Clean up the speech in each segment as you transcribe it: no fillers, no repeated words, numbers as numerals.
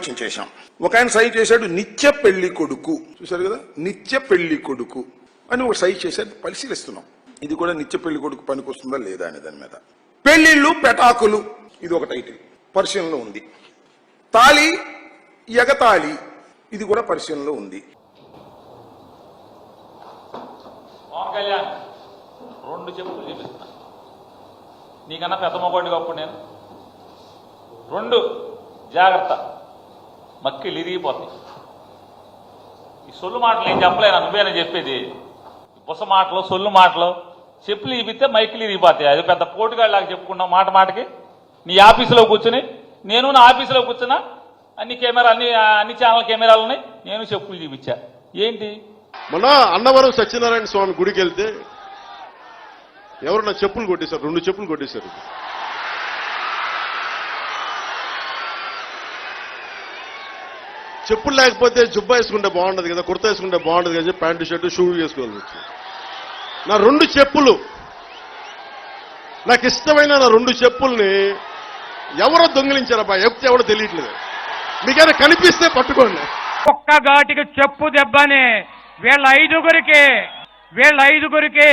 ఆలోచన చేశాం. ఒక ఆయన సై చేశాడు నిత్య పెళ్లి కొడుకు, చూశారు కదా, నిత్య పెళ్లి కొడుకు అని ఒక సై చేశాడు. పరిశీలిస్తున్నాం ఇది కూడా నిత్య పెళ్లి కొడుకు పనికి వస్తుందా లేదా అనే దాని మీద. పెళ్లిళ్ళు పెటాకులు ఇది ఒక టైటిల్ పరిశీలనలో ఉంది. తాళి ఎగతాళి ఇది కూడా పరిశీలనలో ఉంది. పవన్ కళ్యాణ్ 2 చెప్పులు చూపిస్తున్నా, నీకన్నా పెద్ద మొగోడిగా అప్పుడు నేను 2 జాగ్రత్త, మక్కిలు ఇరిగిపోతాయి. ఈ సొల్లు మాటలు ఏం చెప్పలేనా, నువ్వేనా చెప్పేది? బుస మాటలు సొల్లు మాటలు చెప్పులు ఇరిగితే మైకిలు ఇరిగిపోతాయి. అది పెద్ద పోటుగాళ్ళలాగా చెప్పుకున్నావు మాట మాటకి. నీ ఆఫీసులో కూర్చుని, నేను నా ఆఫీసులో కూర్చున్నా, అన్ని ఛానల్ కెమెరాలు ఉన్నాయి, నేను చెప్పులు చూపించా. ఏంటి మొన్న అన్నవరం సత్యనారాయణ స్వామి గుడికి వెళ్తే ఎవరు నా చెప్పులు కొట్టేశారు, 2 చెప్పులు కొట్టేశారు. చెప్పులు లేకపోతే జుబ్బా వేసుకుంటే బాగుండదు కదా, కుర్తా వేసుకుంటే బాగుండదు కదా, ప్యాంటు షర్టు షూ వేసుకోవాలి. నా 2 చెప్పులు, నాకు ఇష్టమైన నా 2 చెప్పుల్ని ఎవరో దొంగిలించారబ్బా, ఎవరో తెలియట్లేదు. మీకైనా కనిపిస్తే పట్టుకోండి. ఒక్క ఘాటికి చెప్పు దెబ్బని వీళ్ళ ఐదుగురికి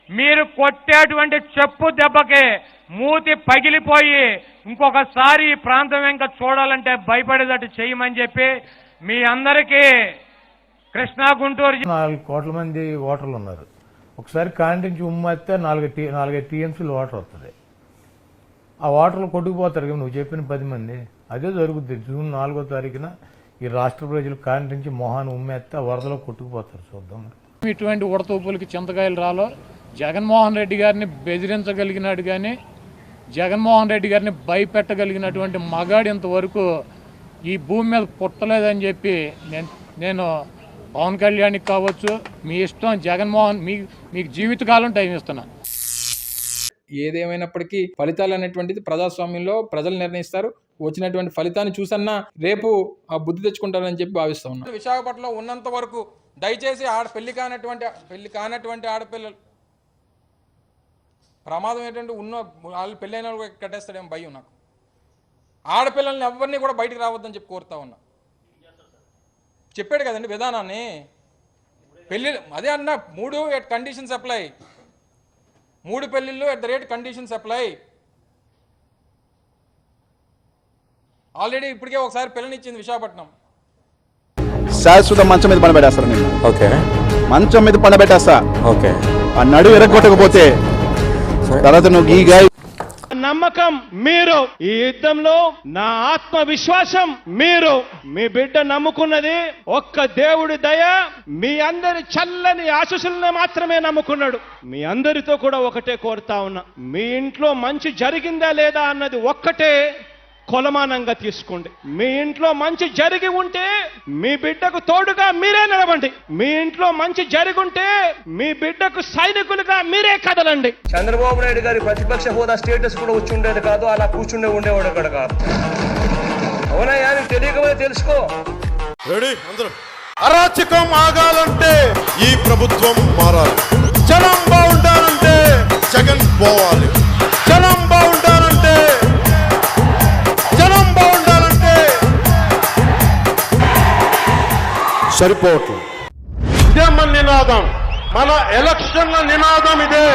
మీరు కొట్టేటువంటి చెప్పు దెబ్బకి మూతి పగిలిపోయి ఇంకొకసారి ఈ ప్రాంతం ఇంకా చూడాలంటే భయపడేటట్టు చేయమని చెప్పి మీ అందరికీ కృష్ణా గుంటూరు 4 కోట్ల మంది ఓటర్లు ఉన్నారు. ఒకసారి కాంటించి ఉమ్మెత్తే 4 టీఎంసీలు వాటర్ వస్తుంది. ఆ వాటర్లు కొట్టుకుపోతారు కదా నువ్వు చెప్పిన 10 మంది. అదే జరుగుతుంది. జూన్ 4వ తారీఖున ఈ రాష్ట్ర ప్రజలు కాంటించి మొహాన్ని ఉమ్మెత్తే వరదలో కొట్టుకుపోతారు. చూద్దాం. ఇటువంటి ఉడతూపులకి చింతకాయలు రాలో జగన్మోహన్ రెడ్డి గారిని బెదిరించగలిగినాడు కానీ జగన్మోహన్ రెడ్డి గారిని భయపెట్టగలిగినటువంటి మగాడు ఇంతవరకు ఈ భూమి మీద పుట్టలేదని చెప్పి నేను పవన్ కళ్యాణ్కి కావచ్చు, మీ ఇష్టం జగన్మోహన్, మీకు జీవితకాలం టైం ఇస్తున్నా. ఏదేమైనప్పటికీ ఫలితాలు అనేటువంటిది ప్రజాస్వామ్యంలో ప్రజలు నిర్ణయిస్తారు. వచ్చినటువంటి ఫలితాన్ని చూసన్నా రేపు ఆ బుద్ధి తెచ్చుకుంటారని చెప్పి భావిస్తా ఉన్నాను. విశాఖపట్నంలో ఉన్నంత వరకు దయచేసి పెళ్లి కానటువంటి ఆడపిల్లలు ప్రమాదం ఏంటంటే వాళ్ళు పెళ్ళైన వాళ్ళు కట్టేస్తాడేమో భయం నాకు. ఆడపిల్లల్ని ఎవరిని కూడా బయటికి రావద్దని చెప్పి కోరుతా ఉన్నా. చెప్పాడు కదండి విధానాన్ని. పెళ్ళి అదే అన్న 3 at కండిషన్స్ అప్లై, 3 పెళ్ళిళ్ళు at the rate conditions apply. Already ఇప్పటికే ఒకసారి పిల్లనిచ్చింది విశాఖపట్నం. శాశ్వత మంచం మీద పండబెట్టేస్తారు నేను. ఓకే, మంచం మీద పండబెట్టేస్తా. ఓకే, ఆ నడు ఎరగొట్టకపోతే తర్వాత నువ్వు గీగా నమ్మకం మీరు, ఈ యుద్ధంలో నా ఆత్మవిశ్వాసం మీరు. మీ బిడ్డ నమ్ముకున్నది ఒక్క దేవుడి దయ, మీ అందరి చల్లని ఆశీస్సులను మాత్రమే నమ్ముకున్నాడు. మీ అందరితో కూడా ఒకటే కోరుతా ఉన్నా, మీ ఇంట్లో మంచి జరిగిందా లేదా అన్నది ఒక్కటే కొలమానంగా తీసుకోండి. మీ ఇంట్లో మంచి జరిగి ఉంటే మీ బిడ్డకు తోడుగా మీరే నిలవండి. మీ ఇంట్లో మంచి జరిగుంటే మీ బిడ్డకు సైనికులుగా మీరే కదలండి. చంద్రబాబు నాయుడు గారి ప్రతిపక్ష హోదా స్టేటస్ కూడా వచ్చి ఉండేది కాదు, అలా కూర్చుండే ఉండేవాడు అక్కడ కాదు. అవునయ్యా, నీకు తెలియకపోతే తెలుసుకో. అందరూ అరాచకం ఆగాలంటే ఈ ప్రభుత్వం మారాలి. జనం బాగుంటారంటే జగన్ పోవాలి. జనం బాగుంటారంటే సరిపోవట్లేదు. ఇదే మన నినాదం, మన ఎలక్షన్ల నినాదం ఇదే.